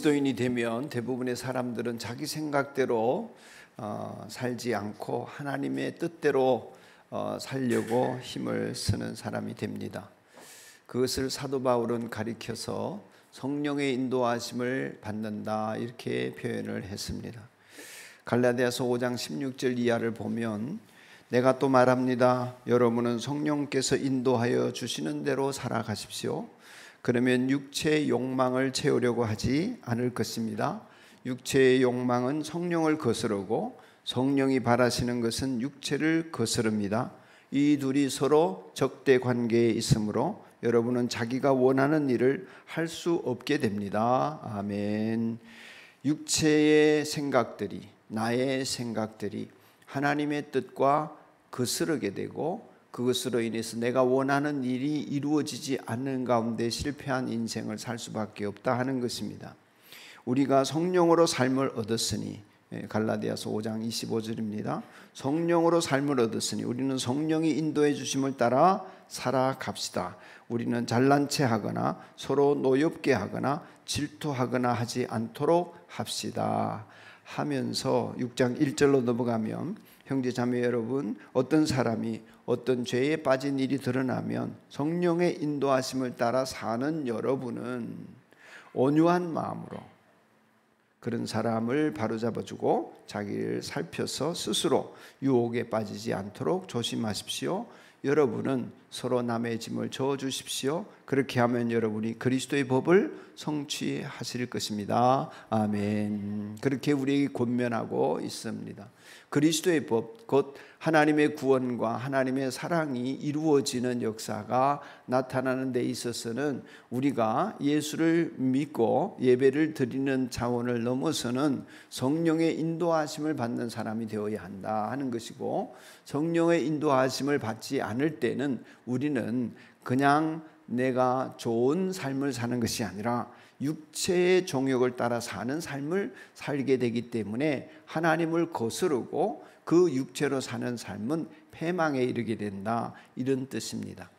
그리스도인이 되면 대부분의 사람들은 자기 생각대로 살지 않고 하나님의 뜻대로 살려고 힘을 쓰는 사람이 됩니다. 그것을 사도 바울은 가리켜서 성령의 인도하심을 받는다 이렇게 표현을 했습니다. 갈라디아서 5장 16절 이하를 보면 내가 또 말합니다. 여러분은 성령께서 인도하여 주시는 대로 살아가십시오. 그러면 육체의 욕망을 채우려고 하지 않을 것입니다. 육체의 욕망은 성령을 거스르고 성령이 바라시는 것은 육체를 거스릅니다. 이 둘이 서로 적대 관계에 있으므로 여러분은 자기가 원하는 일을 할 수 없게 됩니다. 아멘. 육체의 생각들이, 나의 생각들이 하나님의 뜻과 거스르게 되고 그것으로 인해서 내가 원하는 일이 이루어지지 않는 가운데 실패한 인생을 살 수밖에 없다 하는 것입니다. 우리가 성령으로 삶을 얻었으니, 갈라디아서 5장 25절입니다. 성령으로 삶을 얻었으니 우리는 성령이 인도해 주심을 따라 살아갑시다. 우리는 잘난 체 하거나 서로 노엽게 하거나 질투하거나 하지 않도록 합시다 하면서 6장 1절로 넘어가면, 형제 자매 여러분, 어떤 사람이 어떤 죄에 빠진 일이 드러나면 성령의 인도하심을 따라 사는 여러분은 온유한 마음으로 그런 사람을 바로잡아주고 자기를 살펴서 스스로 유혹에 빠지지 않도록 조심하십시오. 여러분은 서로 남의 짐을 져주십시오. 그렇게 하면 여러분이 그리스도의 법을 성취하실 것입니다. 아멘. 그렇게 우리에게 권면하고 있습니다. 그리스도의 법, 곧 하나님의 구원과 하나님의 사랑이 이루어지는 역사가 나타나는 데 있어서는 우리가 예수를 믿고 예배를 드리는 차원을 넘어서는 성령의 인도하심을 받는 사람이 되어야 한다 하는 것이고, 성령의 인도하심을 받지 않을 때는 우리는 그냥 내가 좋은 삶을 사는 것이 아니라 육체의 정욕을 따라 사는 삶을 살게 되기 때문에 하나님을 거스르고 그 육체로 사는 삶은 패망에 이르게 된다, 이런 뜻입니다.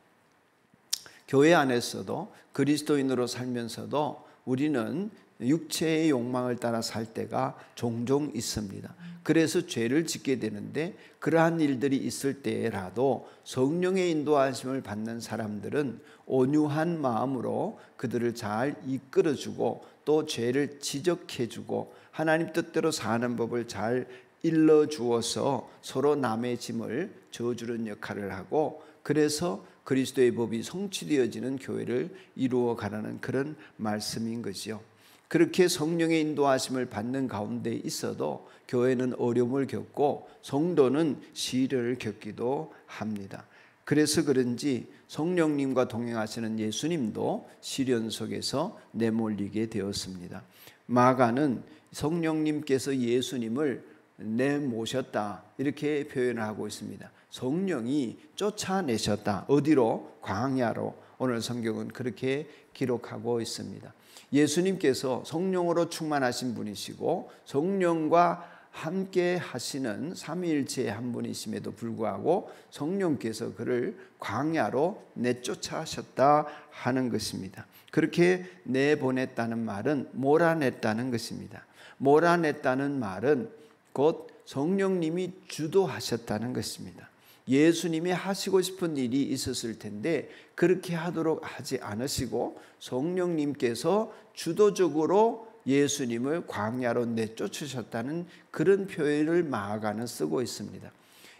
교회 안에서도 그리스도인으로 살면서도 우리는 육체의 욕망을 따라 살 때가 종종 있습니다. 그래서 죄를 짓게 되는데, 그러한 일들이 있을 때라도 성령의 인도하심을 받는 사람들은 온유한 마음으로 그들을 잘 이끌어주고 또 죄를 지적해주고 하나님 뜻대로 사는 법을 잘 일러주어서 서로 남의 짐을 져주는 역할을 하고, 그래서 그리스도의 법이 성취되어지는 교회를 이루어가라는 그런 말씀인 거지요. 그렇게 성령의 인도하심을 받는 가운데 있어도 교회는 어려움을 겪고 성도는 시련을 겪기도 합니다. 그래서 그런지 성령님과 동행하시는 예수님도 시련 속에서 내몰리게 되었습니다. 마가는 성령님께서 예수님을 내모셨다 이렇게 표현을 하고 있습니다. 성령이 쫓아내셨다. 어디로? 광야로. 오늘 성경은 그렇게 기록하고 있습니다. 예수님께서 성령으로 충만하신 분이시고 성령과 함께 하시는 삼위일체의 한 분이심에도 불구하고 성령께서 그를 광야로 내쫓아셨다 하는 것입니다. 그렇게 내보냈다는 말은 몰아냈다는 것입니다. 몰아냈다는 말은 곧 성령님이 주도하셨다는 것입니다. 예수님이 하시고 싶은 일이 있었을 텐데 그렇게 하도록 하지 않으시고 성령님께서 주도적으로 예수님을 광야로 내쫓으셨다는 그런 표현을 마가는 쓰고 있습니다.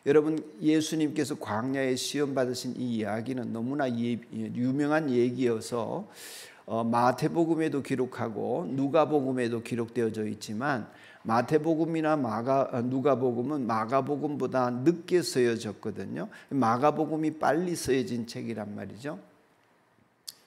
여러분, 예수님께서 광야에 시험 받으신 이 이야기는 너무나 유명한 얘기여서 마태복음에도 기록하고 누가복음에도 기록되어져 있지만, 마태복음이나 누가복음은 마가복음보다 늦게 쓰여졌거든요. 마가복음이 빨리 쓰여진 책이란 말이죠.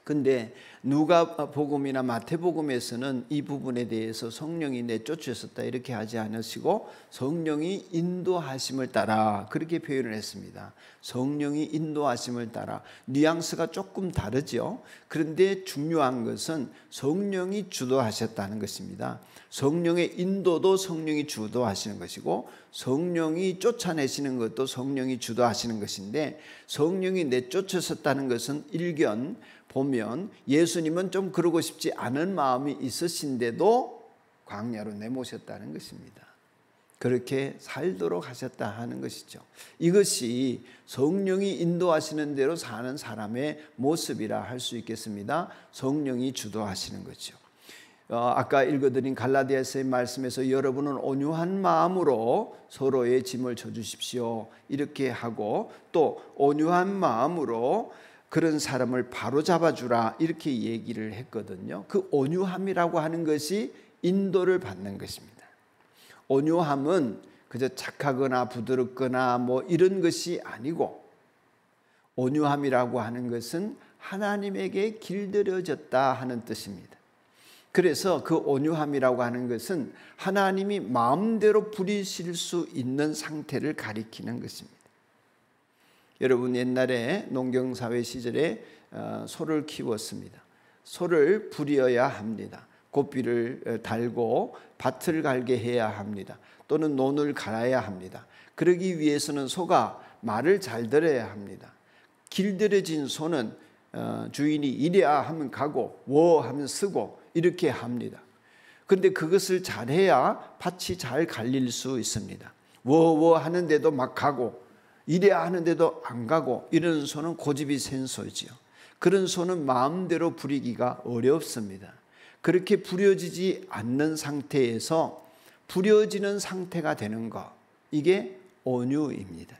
근데 누가복음이나 마태복음에서는 이 부분에 대해서 성령이 내쫓으셨다 이렇게 하지 않으시고 성령이 인도하심을 따라 그렇게 표현을 했습니다. 성령이 인도하심을 따라. 뉘앙스가 조금 다르죠. 그런데 중요한 것은 성령이 주도하셨다는 것입니다. 성령의 인도도 성령이 주도하시는 것이고 성령이 쫓아내시는 것도 성령이 주도하시는 것인데, 성령이 내쫓으셨다는 것은 일견 보면 예수님은 좀 그러고 싶지 않은 마음이 있으신데도 광야로 내모셨다는 것입니다. 그렇게 살도록 하셨다 하는 것이죠. 이것이 성령이 인도하시는 대로 사는 사람의 모습이라 할 수 있겠습니다. 성령이 주도하시는 거죠. 아까 읽어드린 갈라디아서의 말씀에서 여러분은 온유한 마음으로 서로의 짐을 져주십시오 이렇게 하고, 또 온유한 마음으로 그런 사람을 바로 잡아주라 이렇게 얘기를 했거든요. 그 온유함이라고 하는 것이 인도를 받는 것입니다. 온유함은 그저 착하거나 부드럽거나 뭐 이런 것이 아니고, 온유함이라고 하는 것은 하나님에게 길들여졌다 하는 뜻입니다. 그래서 그 온유함이라고 하는 것은 하나님이 마음대로 부리실 수 있는 상태를 가리키는 것입니다. 여러분, 옛날에 농경사회 시절에 소를 키웠습니다. 소를 부려야 합니다. 고삐를 달고 밭을 갈게 해야 합니다. 또는 논을 갈아야 합니다. 그러기 위해서는 소가 말을 잘 들어야 합니다. 길들여진 소는 주인이 이래야 하면 가고 워 하면 쓰고 이렇게 합니다. 그런데 그것을 잘해야 밭이 잘 갈릴 수 있습니다. 워 하는데도 막 가고 이래야 하는데도 안 가고 이런 소는 고집이 센 소지요. 그런 소는 마음대로 부리기가 어렵습니다. 그렇게 부려지지 않는 상태에서 부려지는 상태가 되는 것, 이게 온유입니다.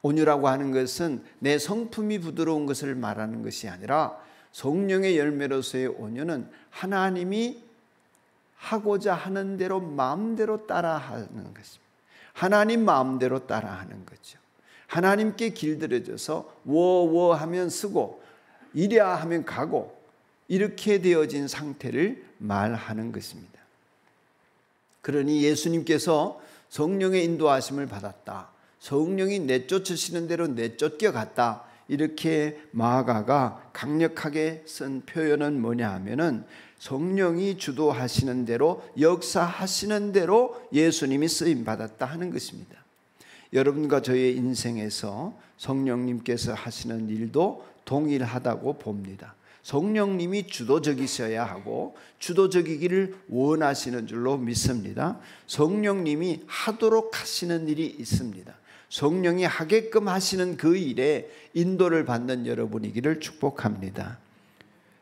온유라고 하는 것은 내 성품이 부드러운 것을 말하는 것이 아니라 성령의 열매로서의 온유는 하나님이 하고자 하는 대로 마음대로 따라하는 것입니다. 하나님 마음대로 따라하는 거죠. 하나님께 길들여져서 워 하면 쓰고 이랴 하면 가고 이렇게 되어진 상태를 말하는 것입니다. 그러니 예수님께서 성령의 인도하심을 받았다, 성령이 내쫓으시는 대로 내쫓겨 갔다, 이렇게 마가가 강력하게 쓴 표현은 뭐냐 하면은 성령이 주도하시는 대로 역사하시는 대로 예수님이 쓰임 받았다 하는 것입니다. 여러분과 저의 인생에서 성령님께서 하시는 일도 동일하다고 봅니다. 성령님이 주도적이셔야 하고 주도적이기를 원하시는 줄로 믿습니다. 성령님이 하도록 하시는 일이 있습니다. 성령이 하게끔 하시는 그 일에 인도를 받는 여러분이기를 축복합니다.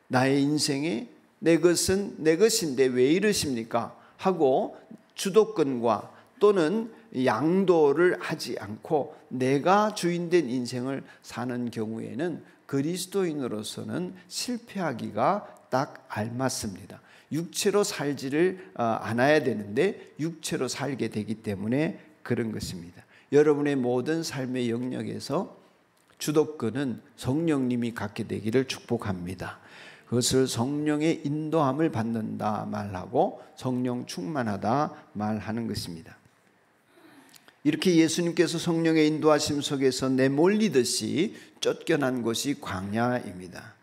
나의 인생에 내 것은 내 것인데 왜 이러십니까? 하고 주도권과 또는 양도를 하지 않고 내가 주인된 인생을 사는 경우에는 그리스도인으로서는 실패하기가 딱 알맞습니다. 육체로 살지를 않아야 되는데 육체로 살게 되기 때문에 그런 것입니다. 여러분의 모든 삶의 영역에서 주도권은 성령님이 갖게 되기를 축복합니다. 그것을 성령의 인도함을 받는다 말하고 성령 충만하다 말하는 것입니다. 이렇게 예수님께서 성령의 인도하심 속에서 내몰리듯이 쫓겨난 곳이 광야입니다.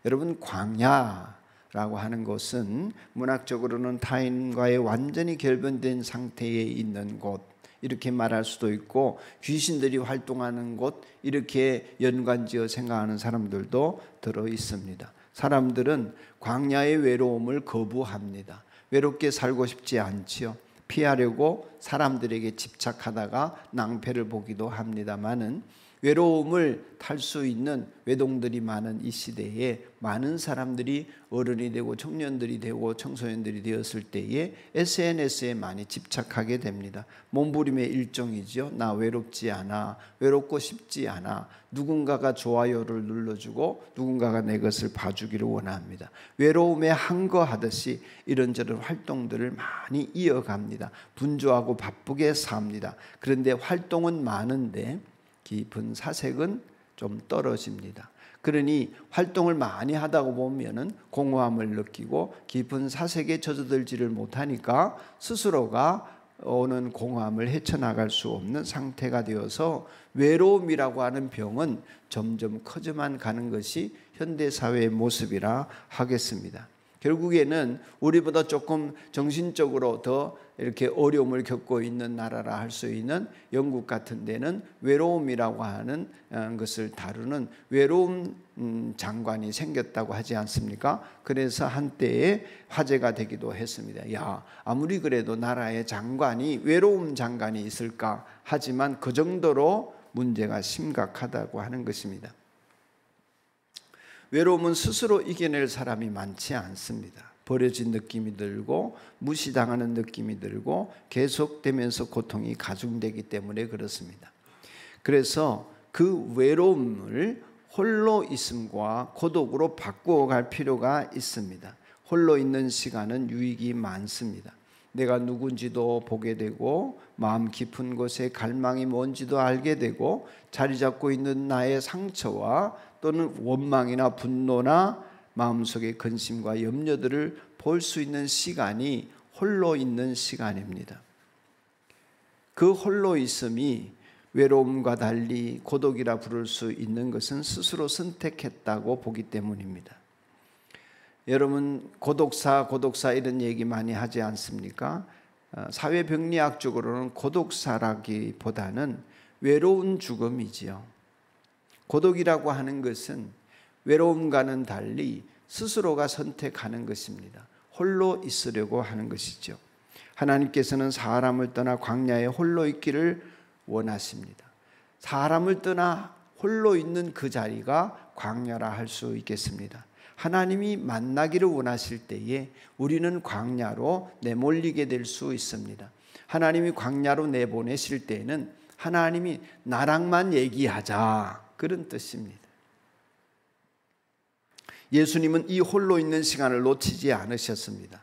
여러분, 광야라고 하는 것은 문학적으로는 타인과의 완전히 결변된 상태에 있는 곳, 이렇게 말할 수도 있고 귀신들이 활동하는 곳, 이렇게 연관지어 생각하는 사람들도 들어 있습니다. 사람들은 광야의 외로움을 거부합니다. 외롭게 살고 싶지 않지요. 피하려고 사람들에게 집착하다가 낭패를 보기도 합니다마는 외로움을 탈 수 있는 외동들이 많은 이 시대에 많은 사람들이 어른이 되고 청년들이 되고 청소년들이 되었을 때에 SNS에 많이 집착하게 됩니다. 몸부림의 일종이죠. 나 외롭지 않아, 외롭고 싶지 않아, 누군가가 좋아요를 눌러주고 누군가가 내 것을 봐주기를 원합니다. 외로움에 항거하듯이 이런저런 활동들을 많이 이어갑니다. 분주하고 바쁘게 삽니다. 그런데 활동은 많은데 깊은 사색은 좀 떨어집니다. 그러니 활동을 많이 하다 보면은 공허함을 느끼고 깊은 사색에 젖어들지를 못하니까 스스로가 오는 공허함을 헤쳐나갈 수 없는 상태가 되어서 외로움이라고 하는 병은 점점 커져만 가는 것이 현대사회의 모습이라 하겠습니다. 결국에는 우리보다 조금 정신적으로 더 이렇게 어려움을 겪고 있는 나라라 할 수 있는 영국 같은 데는 외로움이라고 하는 것을 다루는 외로움 장관이 생겼다고 하지 않습니까? 그래서 한때에 화제가 되기도 했습니다. 야, 아무리 그래도 나라의 장관이 외로움 장관이 있을까? 하지만 그 정도로 문제가 심각하다고 하는 것입니다. 외로움은 스스로 이겨낼 사람이 많지 않습니다. 버려진 느낌이 들고 무시당하는 느낌이 들고 계속되면서 고통이 가중되기 때문에 그렇습니다. 그래서 그 외로움을 홀로 있음과 고독으로 바꾸어 갈 필요가 있습니다. 홀로 있는 시간은 유익이 많습니다. 내가 누군지도 보게 되고 마음 깊은 곳에 갈망이 뭔지도 알게 되고 자리 잡고 있는 나의 상처와 또는 원망이나 분노나 마음속의 근심과 염려들을 볼 수 있는 시간이 홀로 있는 시간입니다. 그 홀로 있음이 외로움과 달리 고독이라 부를 수 있는 것은 스스로 선택했다고 보기 때문입니다. 여러분 고독사 이런 얘기 많이 하지 않습니까? 사회병리학적으로는 고독사라기보다는 외로운 죽음이지요. 고독이라고 하는 것은 외로움과는 달리 스스로가 선택하는 것입니다. 홀로 있으려고 하는 것이죠. 하나님께서는 사람을 떠나 광야에 홀로 있기를 원하십니다. 사람을 떠나 홀로 있는 그 자리가 광야라 할 수 있겠습니다. 하나님이 만나기를 원하실 때에 우리는 광야로 내몰리게 될 수 있습니다. 하나님이 광야로 내보내실 때에는 하나님이 나랑만 얘기하자 그런 뜻입니다. 예수님은 이 홀로 있는 시간을 놓치지 않으셨습니다.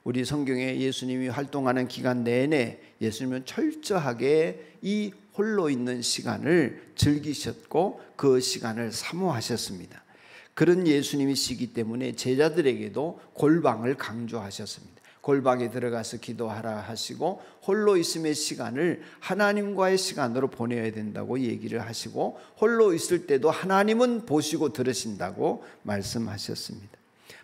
우리 성경에 예수님이 활동하는 기간 내내 예수님은 철저하게 이 홀로 있는 시간을 즐기셨고 그 시간을 사모하셨습니다. 그런 예수님이시기 때문에 제자들에게도 골방을 강조하셨습니다. 골방에 들어가서 기도하라 하시고 홀로 있음의 시간을 하나님과의 시간으로 보내야 된다고 얘기를 하시고 홀로 있을 때도 하나님은 보시고 들으신다고 말씀하셨습니다.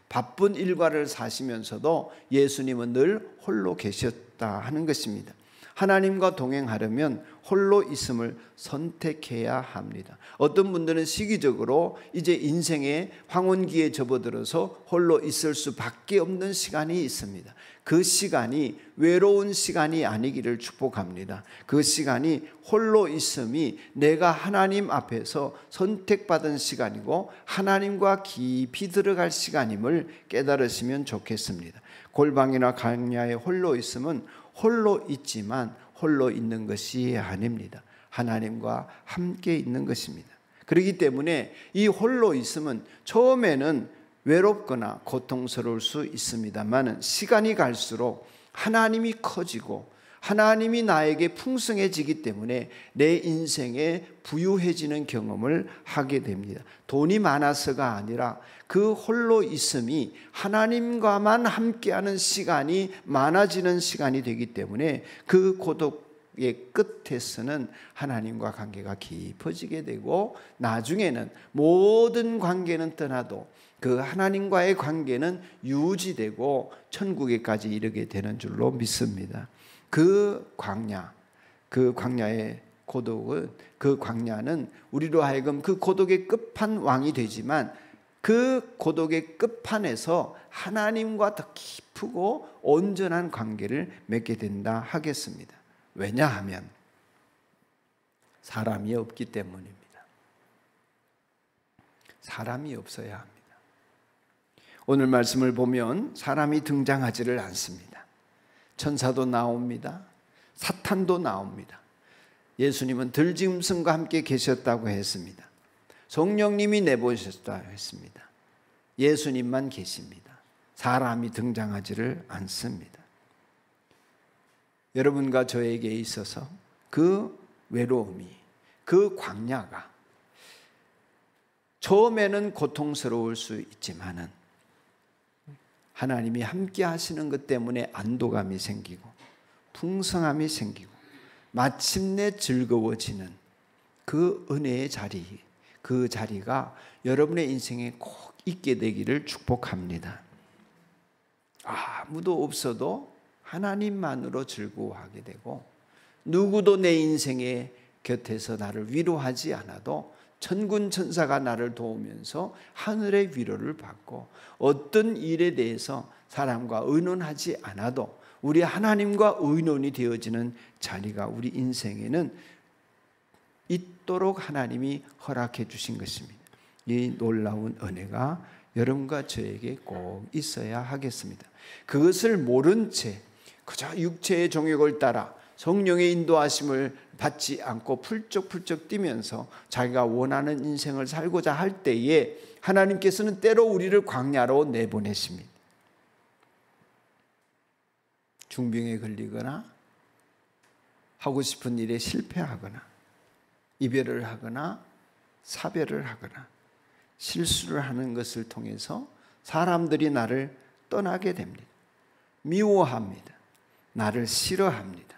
바쁜 일과를 사시면서도 예수님은 늘 홀로 계셨다 하는 것입니다. 하나님과 동행하려면 홀로 있음을 선택해야 합니다. 어떤 분들은 시기적으로 이제 인생의 황혼기에 접어들어서 홀로 있을 수밖에 없는 시간이 있습니다. 그 시간이 외로운 시간이 아니기를 축복합니다. 그 시간이 홀로 있음이 내가 하나님 앞에서 선택받은 시간이고 하나님과 깊이 들어갈 시간임을 깨달으시면 좋겠습니다. 골방이나 광야에 홀로 있음은 홀로 있지만 홀로 있는 것이 아닙니다. 하나님과 함께 있는 것입니다. 그렇기 때문에 이 홀로 있음은 처음에는 외롭거나 고통스러울 수 있습니다만 시간이 갈수록 하나님이 커지고 하나님이 나에게 풍성해지기 때문에 내 인생에 부유해지는 경험을 하게 됩니다. 돈이 많아서가 아니라 그 홀로 있음이 하나님과만 함께하는 시간이 많아지는 시간이 되기 때문에 그 고독의 끝에서는 하나님과 관계가 깊어지게 되고 나중에는 모든 관계는 떠나도 그 하나님과의 관계는 유지되고 천국에까지 이르게 되는 줄로 믿습니다. 그 광야의 고독은 그 광야는 우리로 하여금 그 고독의 끝판왕이 되지만 그 고독의 끝판에서 하나님과 더 깊고 온전한 관계를 맺게 된다 하겠습니다. 왜냐하면 사람이 없기 때문입니다. 사람이 없어야 합니다. 오늘 말씀을 보면 사람이 등장하지를 않습니다. 천사도 나옵니다. 사탄도 나옵니다. 예수님은 들짐승과 함께 계셨다고 했습니다. 성령님이 내보셨다고 했습니다. 예수님만 계십니다. 사람이 등장하지를 않습니다. 여러분과 저에게 있어서 그 외로움이, 그 광야가 처음에는 고통스러울 수 있지만은 하나님이 함께 하시는 것 때문에 안도감이 생기고 풍성함이 생기고 마침내 즐거워지는 그 은혜의 자리, 그 자리가 여러분의 인생에 꼭 있게 되기를 축복합니다. 아무도 없어도 하나님만으로 즐거워하게 되고, 누구도 내 인생의 곁에서 나를 위로하지 않아도 천군 천사가 나를 도우면서 하늘의 위로를 받고, 어떤 일에 대해서 사람과 의논하지 않아도 우리 하나님과 의논이 되어지는 자리가 우리 인생에는 있도록 하나님이 허락해 주신 것입니다. 이 놀라운 은혜가 여러분과 저에게 꼭 있어야 하겠습니다. 그것을 모른 채 그저 육체의 정욕을 따라 성령의 인도하심을 받지 않고 풀쩍풀쩍 뛰면서 자기가 원하는 인생을 살고자 할 때에 하나님께서는 때로 우리를 광야로 내보내십니다. 중병에 걸리거나 하고 싶은 일에 실패하거나 이별을 하거나 사별을 하거나 실수를 하는 것을 통해서 사람들이 나를 떠나게 됩니다. 미워합니다. 나를 싫어합니다.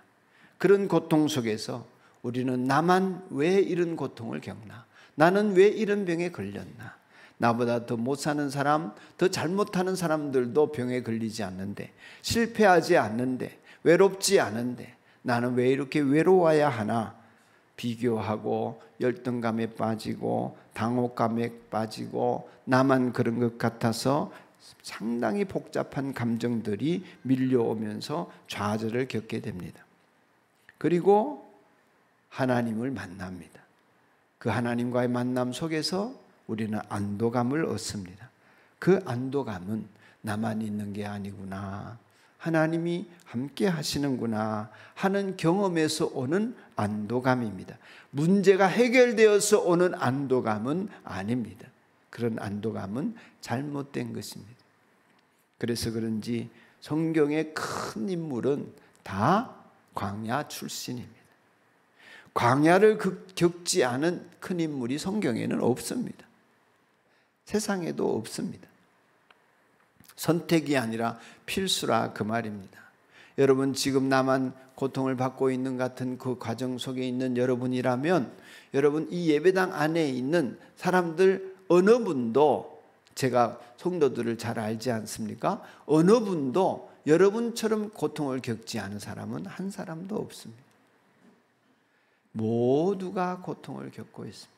그런 고통 속에서 우리는 나만 왜 이런 고통을 겪나? 나는 왜 이런 병에 걸렸나? 나보다 더 못 사는 사람, 더 잘못하는 사람들도 병에 걸리지 않는데, 실패하지 않는데, 외롭지 않은데 나는 왜 이렇게 외로워야 하나? 비교하고 열등감에 빠지고 당혹감에 빠지고 나만 그런 것 같아서 상당히 복잡한 감정들이 밀려오면서 좌절을 겪게 됩니다. 그리고 하나님을 만납니다. 그 하나님과의 만남 속에서 우리는 안도감을 얻습니다. 그 안도감은 나만 있는 게 아니구나, 하나님이 함께 하시는구나 하는 경험에서 오는 안도감입니다. 문제가 해결되어서 오는 안도감은 아닙니다. 그런 안도감은 잘못된 것입니다. 그래서 그런지 성경의 큰 인물은 다 광야 출신입니다. 광야를 겪지 않은 큰 인물이 성경에는 없습니다. 세상에도 없습니다. 선택이 아니라 필수라 그 말입니다. 여러분 지금 나만 고통을 받고 있는 같은 그 과정 속에 있는 여러분이라면, 여러분 이 예배당 안에 있는 사람들 어느 분도, 제가 성도들을 잘 알지 않습니까? 어느 분도 여러분처럼 고통을 겪지 않은 사람은 한 사람도 없습니다. 모두가 고통을 겪고 있습니다.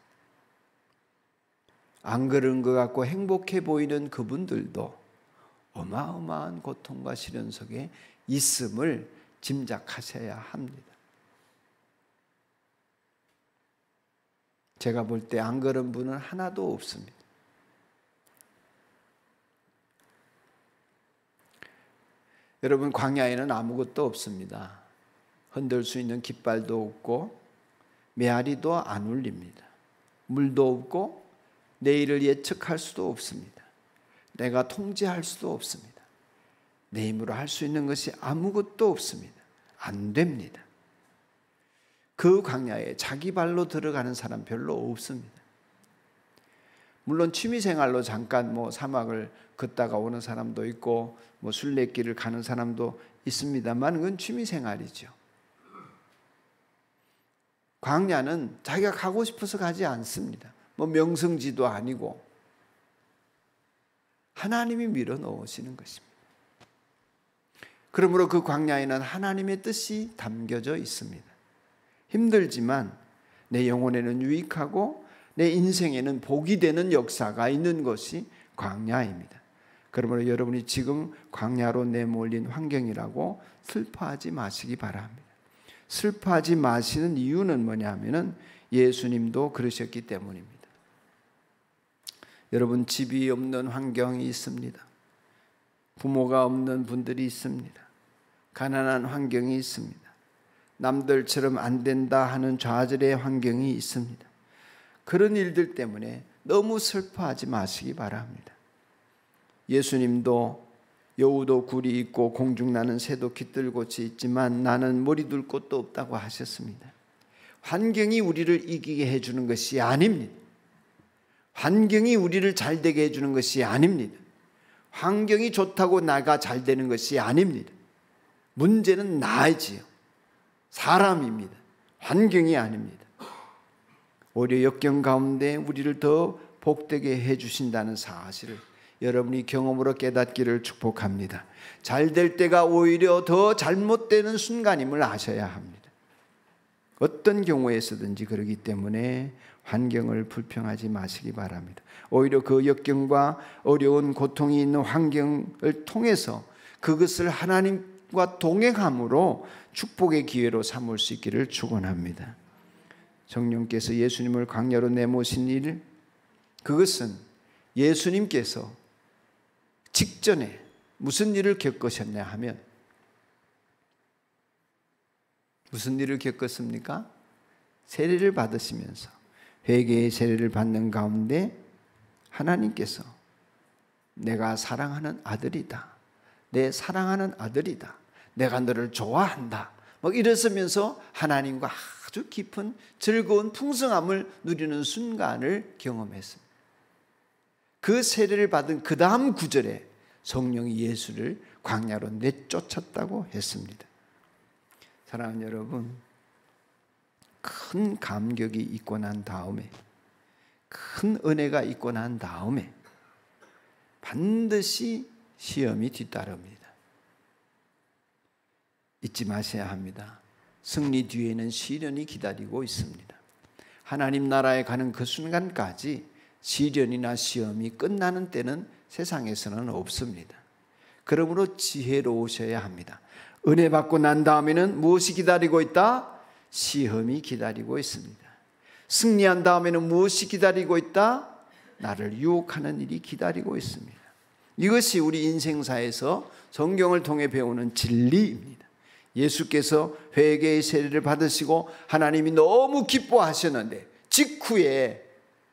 안 그런 것 같고 행복해 보이는 그분들도 어마어마한 고통과 시련 속에 있음을 짐작하셔야 합니다. 제가 볼 때 안 그런 분은 하나도 없습니다. 여러분 광야에는 아무것도 없습니다. 흔들 수 있는 깃발도 없고 메아리도 안 울립니다. 물도 없고 내일을 예측할 수도 없습니다. 내가 통제할 수도 없습니다. 내 힘으로 할 수 있는 것이 아무것도 없습니다. 안 됩니다. 그 광야에 자기 발로 들어가는 사람 별로 없습니다. 물론 취미생활로 잠깐 사막을 걷다가 오는 사람도 있고 순례길을 가는 사람도 있습니다만 그건 취미생활이죠. 광야는 자기가 가고 싶어서 가지 않습니다. 명성지도 아니고 하나님이 밀어넣으시는 것입니다. 그러므로 그 광야에는 하나님의 뜻이 담겨져 있습니다. 힘들지만 내 영혼에는 유익하고 내 인생에는 복이 되는 역사가 있는 것이 광야입니다. 그러므로 여러분이 지금 광야로 내몰린 환경이라고 슬퍼하지 마시기 바랍니다. 슬퍼하지 마시는 이유는 뭐냐면은 예수님도 그러셨기 때문입니다. 여러분 집이 없는 환경이 있습니다. 부모가 없는 분들이 있습니다. 가난한 환경이 있습니다. 남들처럼 안 된다 하는 좌절의 환경이 있습니다. 그런 일들 때문에 너무 슬퍼하지 마시기 바랍니다. 예수님도 여우도 굴이 있고 공중나는 새도 깃들꽃이 있지만 나는 머리 둘 곳도 없다고 하셨습니다. 환경이 우리를 이기게 해주는 것이 아닙니다. 환경이 우리를 잘되게 해주는 것이 아닙니다. 환경이 좋다고 나가 잘되는 것이 아닙니다. 문제는 나지요. 사람입니다. 환경이 아닙니다. 오히려 역경 가운데 우리를 더 복되게 해주신다는 사실을 여러분이 경험으로 깨닫기를 축복합니다. 잘 될 때가 오히려 더 잘못되는 순간임을 아셔야 합니다. 어떤 경우에서든지 그러기 때문에 환경을 불평하지 마시기 바랍니다. 오히려 그 역경과 어려운 고통이 있는 환경을 통해서 그것을 하나님과 동행함으로 축복의 기회로 삼을 수 있기를 축원합니다. 성령께서 예수님을 광야로 내모신 일, 그것은 예수님께서 직전에 무슨 일을 겪으셨냐 하면, 무슨 일을 겪었습니까? 세례를 받으시면서 회개의 세례를 받는 가운데 하나님께서 내가 사랑하는 아들이다, 내 사랑하는 아들이다, 내가 너를 좋아한다, 이러면서 하나님과 아주 깊은 즐거운 풍성함을 누리는 순간을 경험했습니다. 그 세례를 받은 그 다음 구절에 성령이 예수를 광야로 내쫓았다고 했습니다. 사랑하는 여러분, 큰 감격이 있고 난 다음에, 큰 은혜가 있고 난 다음에 반드시 시험이 뒤따릅니다. 잊지 마셔야 합니다. 승리 뒤에는 시련이 기다리고 있습니다. 하나님 나라에 가는 그 순간까지 시련이나 시험이 끝나는 때는 세상에서는 없습니다. 그러므로 지혜로우셔야 합니다. 은혜 받고 난 다음에는 무엇이 기다리고 있다? 시험이 기다리고 있습니다. 승리한 다음에는 무엇이 기다리고 있다? 나를 유혹하는 일이 기다리고 있습니다. 이것이 우리 인생사에서 성경을 통해 배우는 진리입니다. 예수께서 회개의 세례를 받으시고 하나님이 너무 기뻐하셨는데 직후에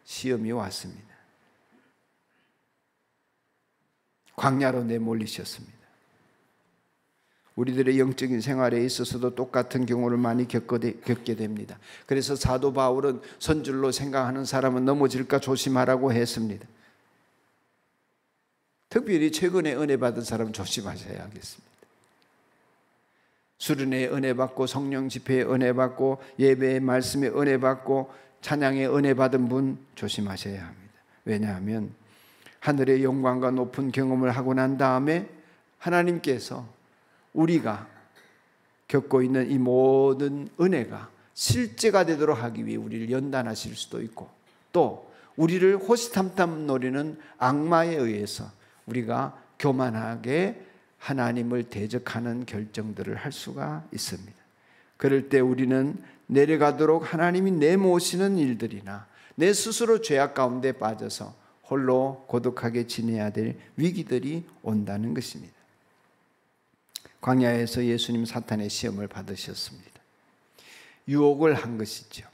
시험이 왔습니다. 광야로 내몰리셨습니다. 우리들의 영적인 생활에 있어서도 똑같은 경우를 많이 겪게 됩니다. 그래서 사도 바울은 선줄로 생각하는 사람은 넘어질까 조심하라고 했습니다. 특별히 최근에 은혜 받은 사람 조심하셔야 하겠습니다. 수련회에 은혜 받고 성령 집회에 은혜 받고 예배의 말씀에 은혜 받고 찬양에 은혜 받은 분 조심하셔야 합니다. 왜냐하면 하늘의 영광과 높은 경험을 하고 난 다음에 하나님께서 우리가 겪고 있는 이 모든 은혜가 실제가 되도록 하기 위해 우리를 연단하실 수도 있고, 또 우리를 호시탐탐 노리는 악마에 의해서 우리가 교만하게 하나님을 대적하는 결정들을 할 수가 있습니다. 그럴 때 우리는 내려가도록 하나님이 내모시는 일들이나 내 스스로 죄악 가운데 빠져서 홀로 고독하게 지내야 될 위기들이 온다는 것입니다. 광야에서 예수님 사탄의 시험을 받으셨습니다. 유혹을 한 것이죠.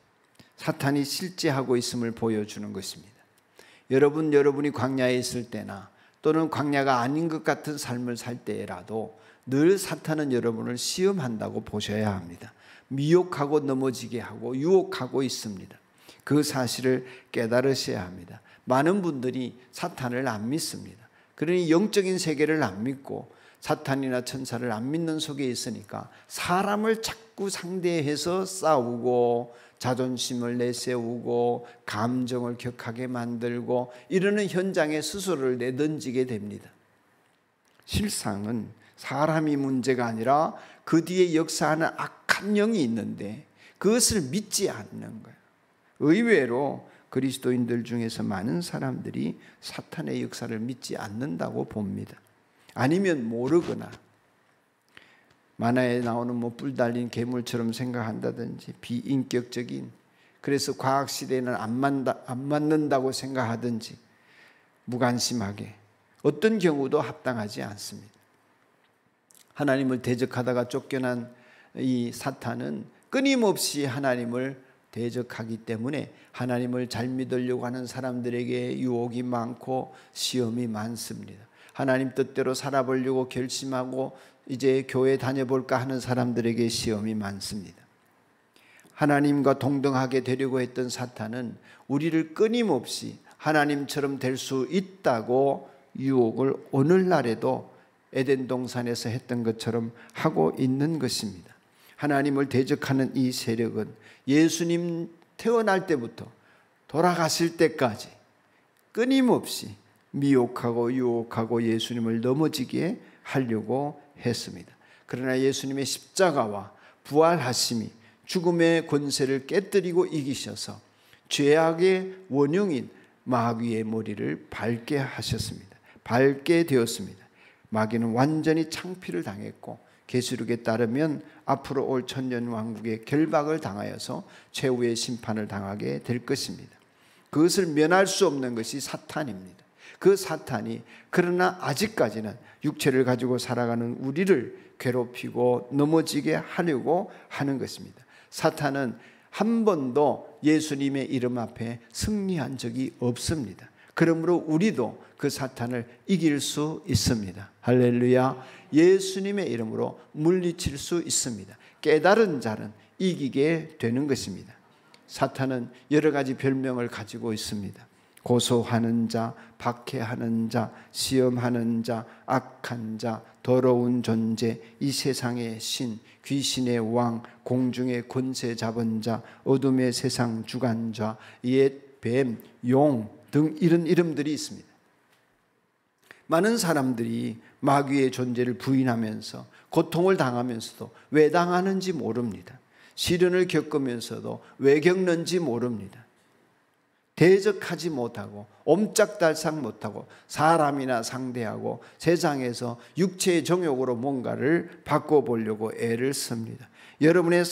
사탄이 실제하고 있음을 보여주는 것입니다. 여러분이 광야에 있을 때나 또는 광야가 아닌 것 같은 삶을 살 때라도 늘 사탄은 여러분을 시험한다고 보셔야 합니다. 미혹하고 넘어지게 하고 유혹하고 있습니다. 그 사실을 깨달으셔야 합니다. 많은 분들이 사탄을 안 믿습니다. 그러니 영적인 세계를 안 믿고 사탄이나 천사를 안 믿는 속에 있으니까 사람을 자꾸 상대해서 싸우고 자존심을 내세우고 감정을 격하게 만들고 이러는 현장에 스스로를 내던지게 됩니다. 실상은 사람이 문제가 아니라 그 뒤에 역사하는 악한 영이 있는데 그것을 믿지 않는 거예요. 의외로 그리스도인들 중에서 많은 사람들이 사탄의 역사를 믿지 않는다고 봅니다. 아니면 모르거나 만화에 나오는 뿔 달린 괴물처럼 생각한다든지 비인격적인, 그래서 과학시대에는 안 맞는다고 생각하든지 무관심하게 어떤 경우도 합당하지 않습니다. 하나님을 대적하다가 쫓겨난 이 사탄은 끊임없이 하나님을 대적하기 때문에 하나님을 잘 믿으려고 하는 사람들에게 유혹이 많고 시험이 많습니다. 하나님 뜻대로 살아보려고 결심하고 이제 교회 다녀볼까 하는 사람들에게 시험이 많습니다. 하나님과 동등하게 되려고 했던 사탄은 우리를 끊임없이 하나님처럼 될 수 있다고 유혹을 오늘날에도 에덴 동산에서 했던 것처럼 하고 있는 것입니다. 하나님을 대적하는 이 세력은 예수님 태어날 때부터 돌아가실 때까지 끊임없이 미혹하고 유혹하고 예수님을 넘어지게 하려고 했습니다. 그러나 예수님의 십자가와 부활하심이 죽음의 권세를 깨뜨리고 이기셔서 죄악의 원흉인 마귀의 머리를 밟게 하셨습니다. 밟게 되었습니다. 마귀는 완전히 창피를 당했고 계시록에 따르면 앞으로 올 천년왕국의 결박을 당하여서 최후의 심판을 당하게 될 것입니다. 그것을 면할 수 없는 것이 사탄입니다. 그 사탄이 그러나 아직까지는 육체를 가지고 살아가는 우리를 괴롭히고 넘어지게 하려고 하는 것입니다. 사탄은 한 번도 예수님의 이름 앞에 승리한 적이 없습니다. 그러므로 우리도 그 사탄을 이길 수 있습니다. 할렐루야. 예수님의 이름으로 물리칠 수 있습니다. 깨달은 자는 이기게 되는 것입니다. 사탄은 여러 가지 별명을 가지고 있습니다. 고소하는 자, 박해하는 자, 시험하는 자, 악한 자, 더러운 존재, 이 세상의 신, 귀신의 왕, 공중의 권세 잡은 자, 어둠의 세상 주관자, 옛 뱀, 용 등 이런 이름들이 있습니다. 많은 사람들이 마귀의 존재를 부인하면서 고통을 당하면서도 왜 당하는지 모릅니다. 시련을 겪으면서도 왜 겪는지 모릅니다. 대적하지 못하고 옴짝달싹 못하고 사람이나 상대하고 세상에서 육체의 정욕으로 뭔가를 바꿔보려고 애를 씁니다. 여러분의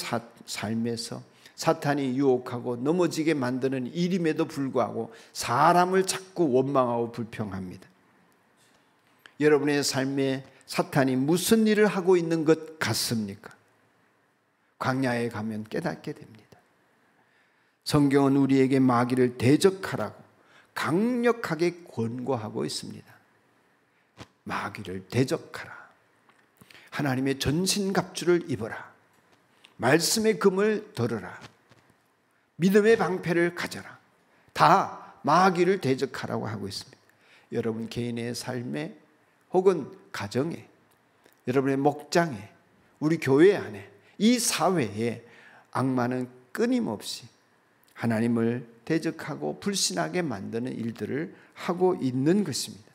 삶에서 사탄이 유혹하고 넘어지게 만드는 일임에도 불구하고 사람을 자꾸 원망하고 불평합니다. 여러분의 삶에 사탄이 무슨 일을 하고 있는 것 같습니까? 광야에 가면 깨닫게 됩니다. 성경은 우리에게 마귀를 대적하라고 강력하게 권고하고 있습니다. 마귀를 대적하라. 하나님의 전신갑주를 입어라. 말씀의 금을 들어라. 믿음의 방패를 가져라. 다 마귀를 대적하라고 하고 있습니다. 여러분 개인의 삶에 혹은 가정에, 여러분의 목장에, 우리 교회 안에, 이 사회에 악마는 끊임없이 하나님을 대적하고 불신하게 만드는 일들을 하고 있는 것입니다.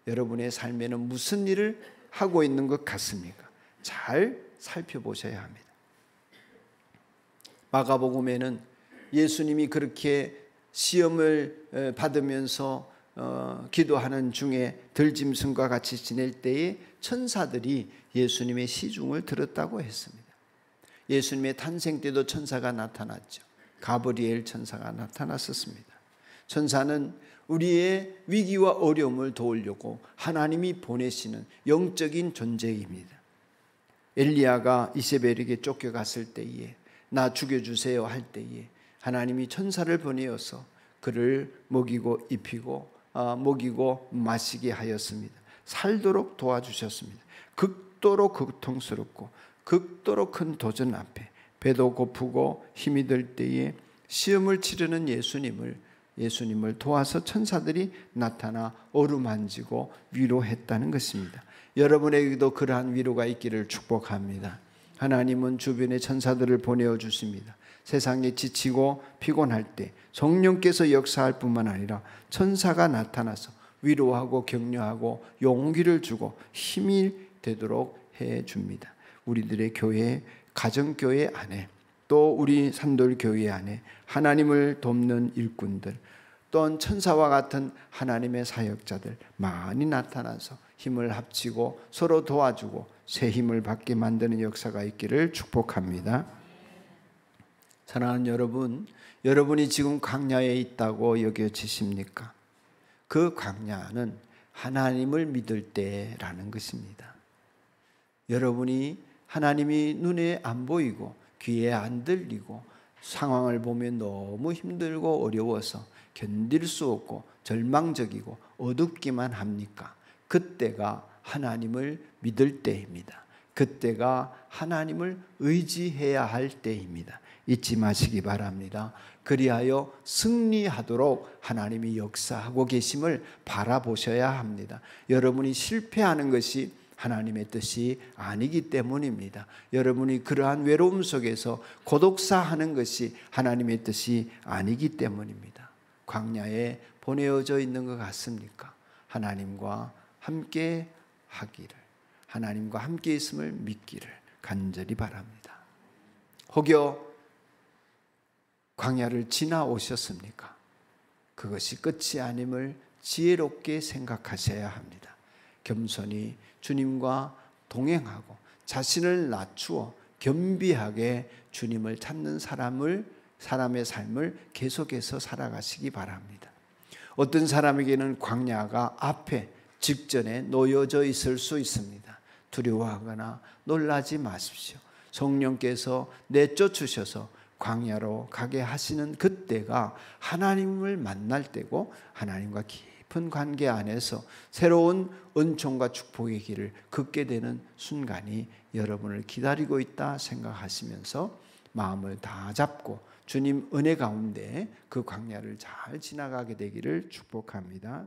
여러분의 삶에는 무슨 일을 하고 있는 것 같습니까? 잘 살펴보셔야 합니다. 마가복음에는 예수님이 그렇게 시험을 받으면서 기도하는 중에 들짐승과 같이 지낼 때에 천사들이 예수님의 시중을 들었다고 했습니다. 예수님의 탄생 때도 천사가 나타났죠. 가브리엘 천사가 나타났었습니다. 천사는 우리의 위기와 어려움을 도우려고 하나님이 보내시는 영적인 존재입니다. 엘리야가 이세벨에게 쫓겨갔을 때에 나 죽여주세요 할 때에 하나님이 천사를 보내어서 그를 먹이고 입히고 먹이고 마시게 하였습니다. 살도록 도와주셨습니다. 극도로 고통스럽고 극도로 큰 도전 앞에 배도 고프고 힘이 들 때에 시험을 치르는 예수님을 도와서 천사들이 나타나 어루만지고 위로했다는 것입니다. 여러분에게도 그러한 위로가 있기를 축복합니다. 하나님은 주변에 천사들을 보내어 주십니다. 세상에 지치고 피곤할 때 성령께서 역사할 뿐만 아니라 천사가 나타나서 위로하고 격려하고 용기를 주고 힘이 되도록 해줍니다. 우리들의 교회, 가정교회 안에 또 우리 산돌교회 안에 하나님을 돕는 일꾼들 또한 천사와 같은 하나님의 사역자들 많이 나타나서 힘을 합치고 서로 도와주고 새 힘을 받게 만드는 역사가 있기를 축복합니다. 사랑하는 여러분, 여러분이 지금 광야에 있다고 여겨지십니까? 그 광야는 하나님을 믿을 때라는 것입니다. 여러분이 하나님이 눈에 안 보이고 귀에 안 들리고 상황을 보면 너무 힘들고 어려워서 견딜 수 없고 절망적이고 어둡기만 합니까? 그때가 하나님을 믿을 때입니다. 그때가 하나님을 의지해야 할 때입니다. 잊지 마시기 바랍니다. 그리하여 승리하도록 하나님이 역사하고 계심을 바라보셔야 합니다. 여러분이 실패하는 것이 하나님의 뜻이 아니기 때문입니다. 여러분이 그러한 외로움 속에서 고독사하는 것이 하나님의 뜻이 아니기 때문입니다. 광야에 보내어져 있는 것 같습니까? 하나님과 함께 하기를, 하나님과 함께 있음을 믿기를 간절히 바랍니다. 혹여 광야를 지나오셨습니까? 그것이 끝이 아님을 지혜롭게 생각하셔야 합니다. 겸손히 주님과 동행하고 자신을 낮추어 겸비하게 주님을 찾는 사람의 삶을 계속해서 살아가시기 바랍니다. 어떤 사람에게는 광야가 앞에 직전에 놓여져 있을 수 있습니다. 두려워하거나 놀라지 마십시오. 성령께서 내쫓으셔서 광야로 가게 하시는 그때가 하나님을 만날 때고, 하나님과 깊은 관계 안에서 새로운 은총과 축복의 길을 걷게 되는 순간이 여러분을 기다리고 있다 생각하시면서 마음을 다 잡고 주님 은혜 가운데 그 광야를 잘 지나가게 되기를 축복합니다.